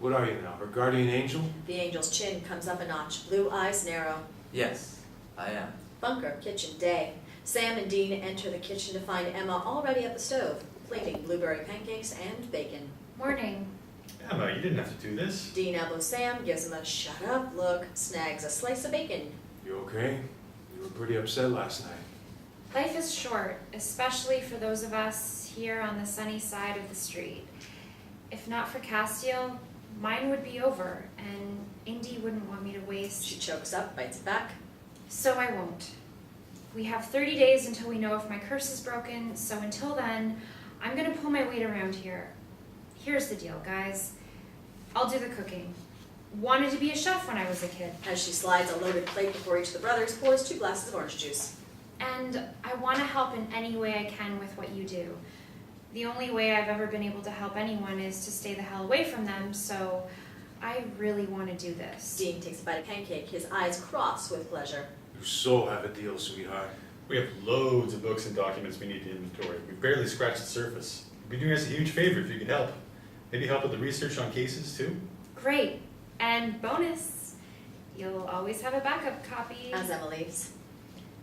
What are you now, her guardian angel? The angel's chin comes up a notch, blue eyes narrow. Yes, I am. Bunker, kitchen, day. Sam and Dean enter the kitchen to find Emma already at the stove, plating blueberry pancakes and bacon. Morning. Emma, you didn't have to do this. Dean elbows Sam, gives him a shut up look, snags a slice of bacon. You okay? You were pretty upset last night. Life is short, especially for those of us here on the sunny side of the street. If not for Castiel, mine would be over, and Indy wouldn't want me to waste. She chokes up, bites it back. So I won't. We have 30 days until we know if my curse is broken, so until then, I'm gonna pull my weight around here. Here's the deal, guys. I'll do the cooking. Wanted to be a chef when I was a kid. As she slides a loaded plate before each of the brothers, pours 2 glasses of orange juice. And I want to help in any way I can with what you do. The only way I've ever been able to help anyone is to stay the hell away from them, so I really want to do this. Dean takes a bite of pancake, his eyes cross with pleasure. You so have a deal, sweetheart. We have loads of books and documents we need to inventory. We've barely scratched the surface. You'd be doing us a huge favor if you could help. Maybe help with the research on cases, too? Great. And bonus, you'll always have a backup copy. As Emma leaves,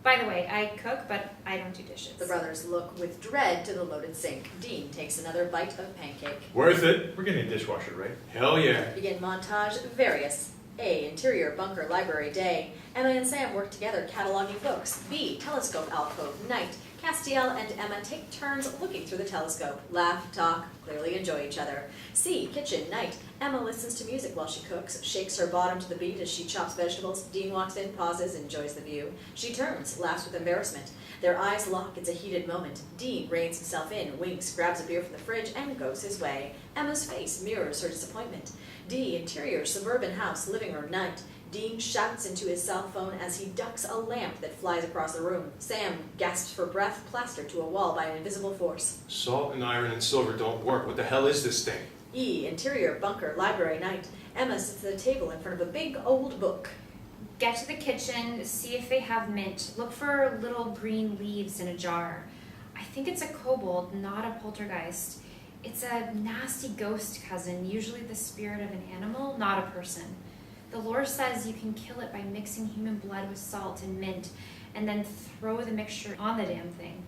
By the way, I cook, but I don't do dishes. the brothers look with dread to the loaded sink. Dean takes another bite of pancake. Worth it? We're getting a dishwasher, right? Hell yeah. Begin montage, various. A. Interior bunker library day. Emma and Sam work together cataloging books. B. Telescope alcove night. Castiel and Emma take turns looking through the telescope. Laugh, talk, clearly enjoy each other. C. Kitchen night. Emma listens to music while she cooks, shakes her bottom to the beat as she chops vegetables. Dean walks in, pauses, enjoys the view. She turns, laughs with embarrassment. Their eyes lock, it's a heated moment. Dean reins himself in, winks, grabs a beer from the fridge, and goes his way. Emma's face mirrors her disappointment. D. Interior suburban house, living room night. Dean shouts into his cell phone as he ducks a lamp that flies across the room. Sam gasps for breath, plastered to a wall by an invisible force. Salt and iron and silver don't work. What the hell is this thing? E. Interior bunker library night. Emma sits at a table in front of a big old book. Get to the kitchen, see if they have mint. Look for little green leaves in a jar. I think it's a kobold, not a poltergeist. It's a nasty ghost cousin, usually the spirit of an animal, not a person. The lore says you can kill it by mixing human blood with salt and mint, and then throw the mixture on the damn thing.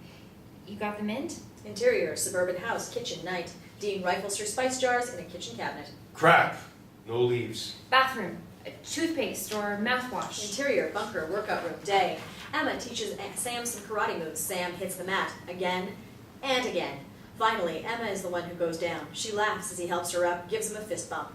You got the mint? Interior suburban house, kitchen night. Dean rifles her spice jars in a kitchen cabinet. Crap. No leaves. Bathroom, toothpaste or mouthwash. Interior bunker workout room day. Emma teaches Sam some karate moves. Sam hits the mat again and again. Finally, Emma is the one who goes down. She laughs as he helps her up, gives him a fist bump.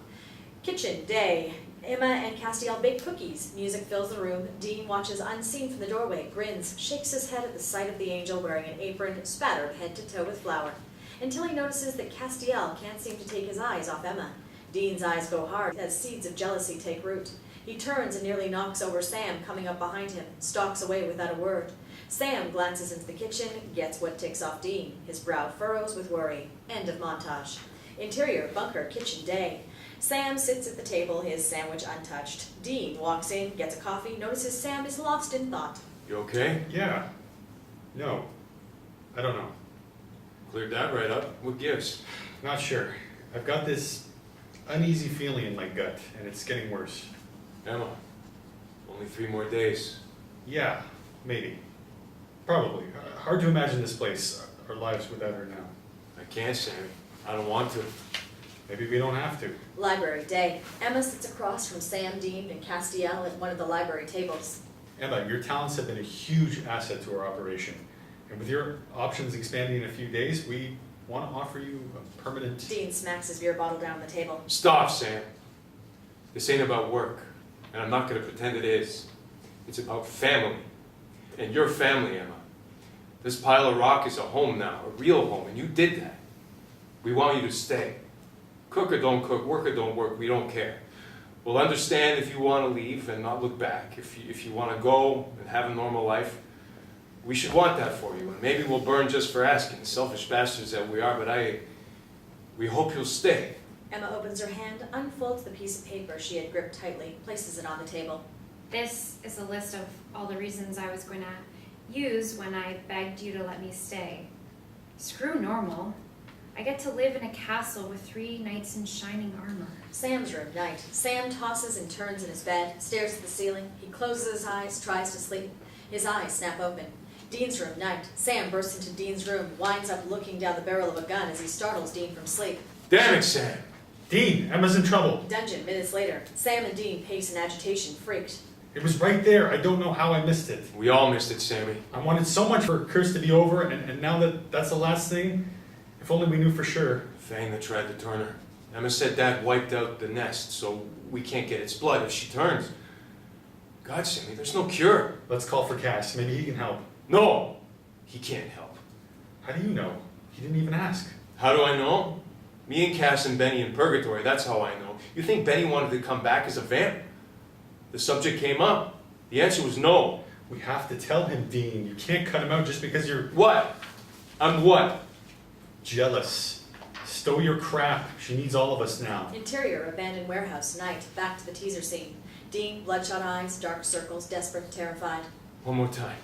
Kitchen day. Emma and Castiel bake cookies. Music fills the room. Dean watches unseen from the doorway, grins, shakes his head at the sight of the angel wearing an apron, spattered head to toe with flour, until he notices that Castiel can't seem to take his eyes off Emma. Dean's eyes go hard as seeds of jealousy take root. He turns and nearly knocks over Sam, coming up behind him, stalks away without a word. Sam glances into the kitchen, gets what ticks off Dean. His brow furrows with worry. End of montage. Interior bunker kitchen day. Sam sits at the table, his sandwich untouched. Dean walks in, gets a coffee, notices Sam is lost in thought. You okay? Yeah. No. I don't know. Cleared that right up. What gives? Not sure. I've got this uneasy feeling in my gut, and it's getting worse. Emma, only 3 more days. Yeah, maybe. Probably. Hard to imagine this place, our lives without her now. I can't, Sammy. I don't want to. Maybe we don't have to. Library day. Emma sits across from Sam, Dean, and Castiel at one of the library tables. Emma, your talents have been a huge asset to our operation. And with your options expanding in a few days, we want to offer you a permanent... Dean smacks his beer bottle down on the table. Stop, Sam. This ain't about work, and I'm not going to pretend it is. It's about family. And your family, Emma. This pile of rock is a home now, a real home, and you did that. We want you to stay. Cook or don't cook, work or don't work, we don't care. We'll understand if you want to leave and not look back. If you want to go and have a normal life, we should want that for you. And maybe we'll burn just for asking, selfish bastards that we are, but we hope you'll stay. Emma opens her hand, unfolds the piece of paper she had gripped tightly, places it on the table. This is a list of all the reasons I was going to use when I begged you to let me stay. Screw normal. I get to live in a castle with 3 knights in shining armor. Sam's room, night. Sam tosses and turns in his bed, stares at the ceiling. He closes his eyes, tries to sleep. His eyes snap open. Dean's room, night. Sam bursts into Dean's room, winds up looking down the barrel of a gun as he startles Dean from sleep. Damn it, Sam! Dean, Emma's in trouble. Dungeon, minutes later. Sam and Dean pace in agitation, freaked. It was right there. I don't know how I missed it. We all missed it, Sammy. I wanted so much for Curse to be over, and now that that's the last thing, if only we knew for sure. Fang that tried to turn her. Emma said Dad wiped out the nest, so we can't get its blood if she turns. God, Sammy, there's no cure. Let's call for Cass. Maybe he can help. No, he can't help. How do you know? He didn't even ask. How do I know? Me and Cass and Benny in purgatory, that's how I know. You think Benny wanted to come back as a vamp? The subject came up. The answer was no. We have to tell him, Dean. You can't cut him out just because you're What? I'm what? jealous. Stow your crap. She needs all of us now. Interior, abandoned warehouse, night, back to the teaser scene. Dean, bloodshot eyes, dark circles, desperate, terrified. One more time.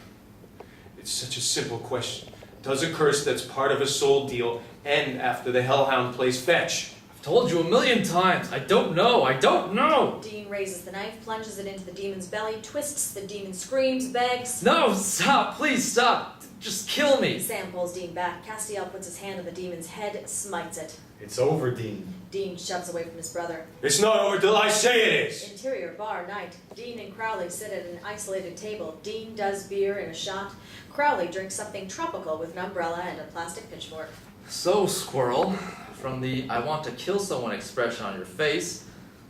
It's such a simple question. Does a curse that's part of a soul deal end after the Hellhound plays fetch? I've told you a million times. I don't know. I don't know. Dean raises the knife, plunges it into the demon's belly, twists, the demon screams, begs. No, stop. Please stop. Just kill me. Sam pulls Dean back. Castiel puts his hand on the demon's head, smites it. It's over, Dean. Dean shoves away from his brother. It's not over till I say it is! Interior, bar, night. Dean and Crowley sit at an isolated table. Dean does beer and a shot. Crowley drinks something tropical with an umbrella and a plastic pitchfork. So, Squirrel, from the I want to kill someone expression on your face,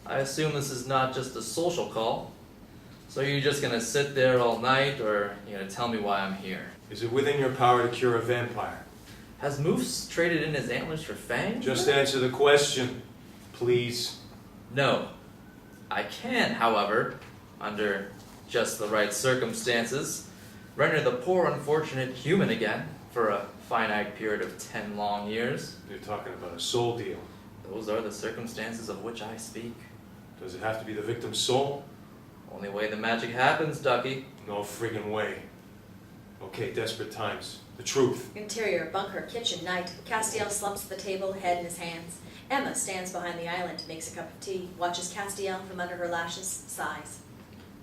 I assume this is not just a social call. So you're just gonna sit there all night, or you're gonna tell me why I'm here? Is it within your power to cure a vampire? Has Moose traded in his antlers for fangs? Just answer the question, please. No. I can, however, under just the right circumstances, render the poor unfortunate human again for a finite period of 10 long years. You're talking about a soul deal. Those are the circumstances of which I speak. Does it have to be the victim's soul? Only way the magic happens, Ducky. No friggin' way. Okay, desperate times. The truth. Interior, bunker, kitchen, night. Castiel slumps at the table, head in his hands. Emma stands behind the island, makes a cup of tea, watches Castiel from under her lashes, sighs.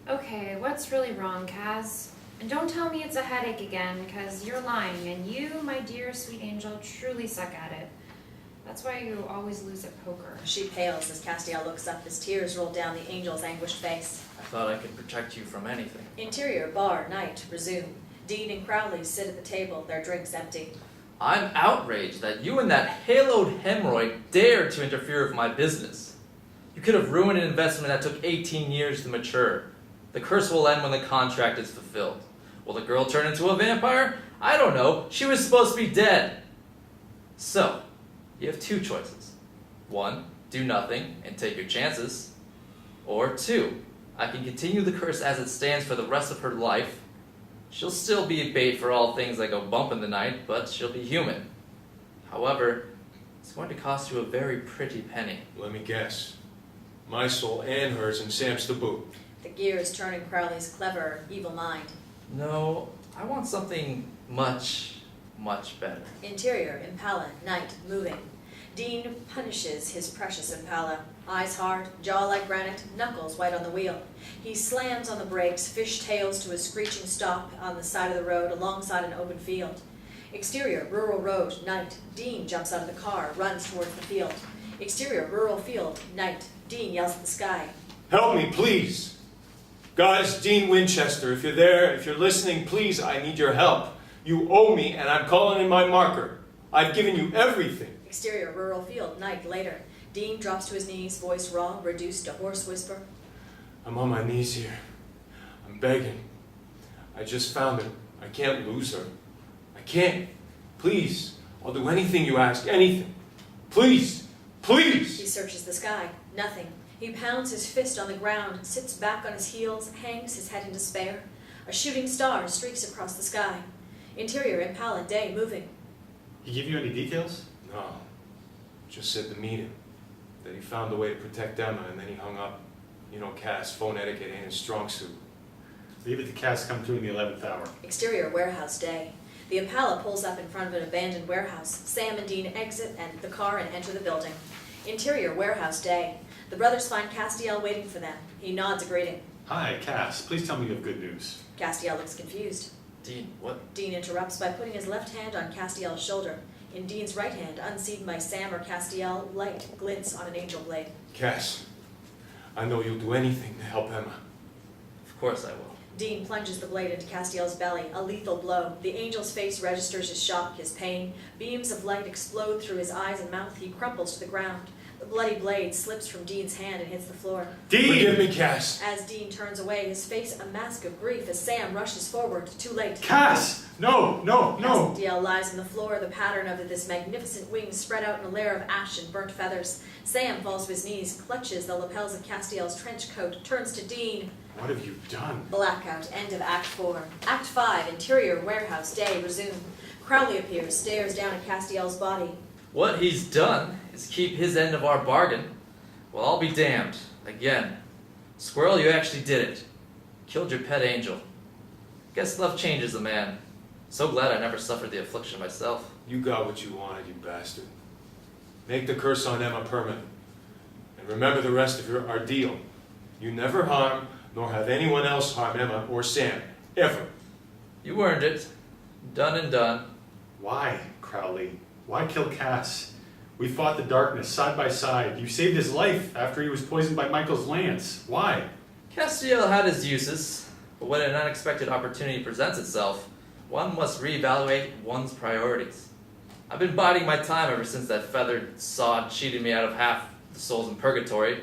Okay, what's really wrong, Kaz? And don't tell me it's a headache again, because you're lying, and you, my dear sweet angel, truly suck at it. That's why you always lose at poker. She pales as Castiel looks up, as tears roll down the angel's anguished face. I thought I could protect you from anything. Interior, bar, night, resume. Dean and Crowley sit at the table, their drinks empty. I'm outraged that you and that haloed hemorrhoid dared to interfere with my business. You could have ruined an investment that took 18 years to mature. The curse will end when the contract is fulfilled. Will the girl turn into a vampire? I don't know. She was supposed to be dead. So, you have two choices. 1, do nothing and take your chances. Or 2, I can continue the curse as it stands for the rest of her life. She'll still be a bait for all things that go bump in the night, but she'll be human. However, it's going to cost you a very pretty penny. Let me guess. My soul and hers and Sam's to boot. The gears turn in Crowley's clever, evil mind. No, I want something much, much better. Interior, Impala, night, moving. Dean punishes his precious Impala. Eyes hard, jaw like granite, knuckles white on the wheel. He slams on the brakes, fish tails to a screeching stop on the side of the road alongside an open field. Exterior, rural road, night. Dean jumps out of the car, runs towards the field. Exterior, rural field, night. Dean yells at the sky. Help me, please. Guys, Dean Winchester, if you're there, if you're listening, please, I need your help. You owe me, and I'm calling in my marker. I've given you everything. Exterior, rural field, night, later. Dean drops to his knees, voice raw, reduced to hoarse whisper. I'm on my knees here. I'm begging. I just found her. I can't lose her. I can't. Please. I'll do anything you ask. Anything. Please. Please. He searches the sky. Nothing. He pounds his fist on the ground, sits back on his heels, hangs his head in despair. A shooting star streaks across the sky. Interior, Impala, day, moving. He give you any details? No. Just said to meet him. That he found a way to protect Emma, and then he hung up. You know, Cass, phone etiquette ain't his strong suit. Leave it to Cass come through in the 11th hour. Exterior, warehouse, day. The Impala pulls up in front of an abandoned warehouse. Sam and Dean exit and the car and enter the building. Interior, warehouse, day. The brothers find Castiel waiting for them. He nods a greeting. Hi, Cass. Please tell me you have good news. Castiel looks confused. Dean, what? Dean interrupts by putting his left hand on Castiel's shoulder. In Dean's right hand, unseen by Sam or Castiel, light glints on an angel blade. Cass, I know you'll do anything to help Emma. Of course I will. Dean plunges the blade into Castiel's belly, a lethal blow. The angel's face registers his shock, his pain. Beams of light explode through his eyes and mouth. He crumples to the ground. The bloody blade slips from Dean's hand and hits the floor. Dean! Forgive me, Cass. As Dean turns away, his face a mask of grief as Sam rushes forward, too late. Cass! No, no, no! Castiel lies on the floor, the pattern of this magnificent wing spread out in a layer of ash and burnt feathers. Sam falls to his knees, clutches the lapels of Castiel's trench coat, turns to Dean. What have you done? Blackout, end of Act 4. Act 5, interior warehouse, day, resume. Crowley appears, stares down at Castiel's body. What he's done is keep his end of our bargain. Well, I'll be damned. Again. Squirrel, you actually did it. Killed your pet angel. Guess love changes a man. So glad I never suffered the affliction myself. You got what you wanted, you bastard. Make the curse on Emma permanent. And remember the rest of our deal. You never harm, nor have anyone else harm Emma or Sam. Ever. You earned it. Done and done. Why, Crowley? Why kill Cass? We fought the darkness side by side. You saved his life after he was poisoned by Michael's lance. Why? Castiel had his uses, but when an unexpected opportunity presents itself, one must reevaluate one's priorities. I've been biding my time ever since that feathered sod cheated me out of half the souls in purgatory.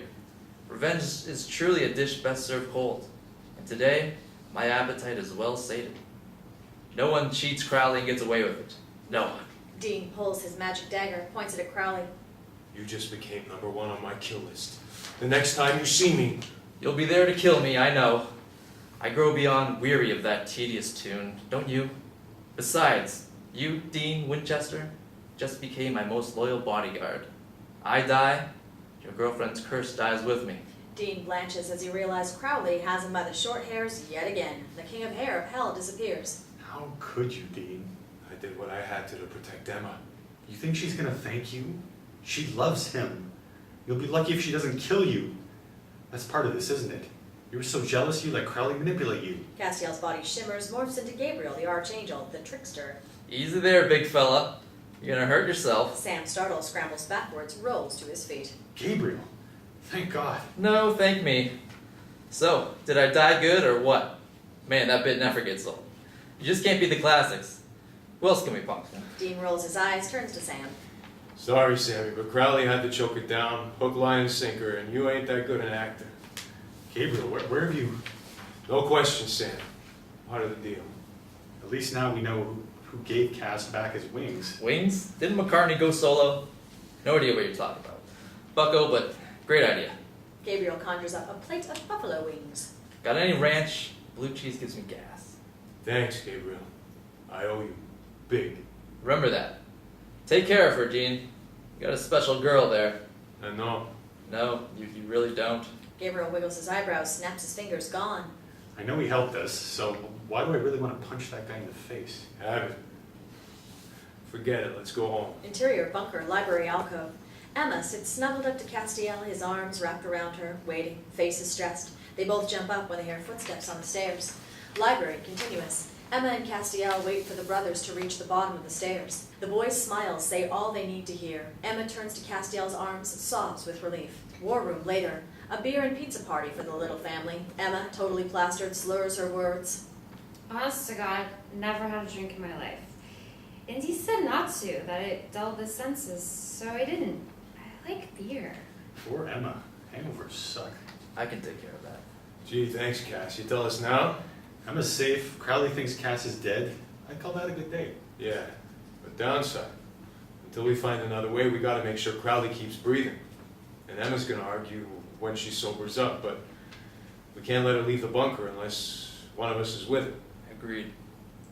Revenge is truly a dish best served cold, and today my appetite is well sated. No one cheats Crowley and gets away with it. No one. Dean pulls his magic dagger, points it at Crowley. You just became #1 on my kill list. The next time you see me, You'll be there to kill me, I know. I grow beyond weary of that tedious tune, don't you? Besides, you, Dean Winchester, just became my most loyal bodyguard. I die, your girlfriend's curse dies with me. Dean blanches as he realizes Crowley has him by the short hairs yet again. The king of hair of hell disappears. How could you, Dean? I did what I had to protect Emma. You think she's gonna thank you? She loves him. You'll be lucky if she doesn't kill you. That's part of this, isn't it? You were so jealous you let Crowley manipulate you. Castiel's body shimmers, morphs into Gabriel, the archangel, the trickster. Easy there, big fella. You're gonna hurt yourself. Sam, startled, scrambles backwards, rolls to his feet. Gabriel, thank God. No, thank me. So, did I die good or what? Man, that bit never gets old. You just can't beat the classics. Who else can we punk? Dean rolls his eyes, turns to Sam. Sorry, Sammy, but Crowley had to choke it down, hook, line, and sinker, and you ain't that good an actor. Gabriel, where have you... No question, Sam. Part of the deal. At least now we know who gave Cass back his wings. Wings? Didn't McCartney go solo? No idea what you're talking about. Bucko, but great idea. Gabriel conjures up a plate of buffalo wings. Got any ranch? Blue cheese gives me gas. Thanks, Gabriel. I owe you. Big. Remember that. Take care of her, Dean. You got a special girl there. I know. No, you really don't. Gabriel wiggles his eyebrows, snaps his fingers, gone. I know he helped us, so why do I really want to punch that guy in the face? Have it. Forget it. Let's go home. Interior bunker, library alcove. Emma sits snuggled up to Castiel, his arms wrapped around her, waiting, faces stressed. They both jump up when they hear footsteps on the stairs. Library, continuous. Emma and Castiel wait for the brothers to reach the bottom of the stairs. The boys' smiles say all they need to hear. Emma turns to Castiel's arms, sobs with relief. War room later. A beer and pizza party for the little family. Emma, totally plastered, slurs her words. Honest to God, never had a drink in my life. And he said not to, that it dulled the senses, so I didn't. I like beer. Poor Emma. Hangovers suck. I can take care of that. Gee, thanks, Cass. You tell us now? Emma's safe. Crowley thinks Cass is dead. I'd call that a good day. Yeah. But downside. Until we find another way, we gotta make sure Crowley keeps breathing. And Emma's gonna argue when she sobers up, but we can't let her leave the bunker unless one of us is with her. Agreed.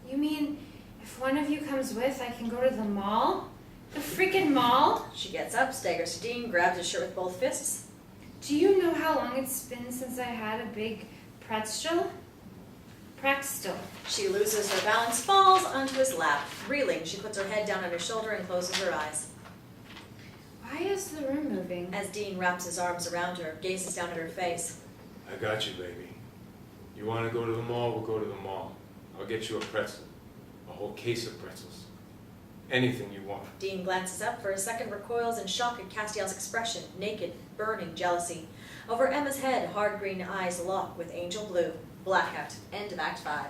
You mean if one of you comes with, I can go to the mall? The freaking mall? She gets up, staggers to Dean, grabs his shirt with both fists. Do you know how long it's been since I had a big pretzel? Pretzel. She loses her balance, falls onto his lap. Reeling, she puts her head down on his shoulder and closes her eyes. Why is the room moving? As Dean wraps his arms around her, gazes down at her face. I got you, baby. You wanna go to the mall, we'll go to the mall. I'll get you a pretzel. A whole case of pretzels. Anything you want. Dean glances up, for a second recoils in shock at Castiel's expression, naked, burning jealousy. Over Emma's head, hard green eyes lock with angel blue. Blackout. End of Act 5.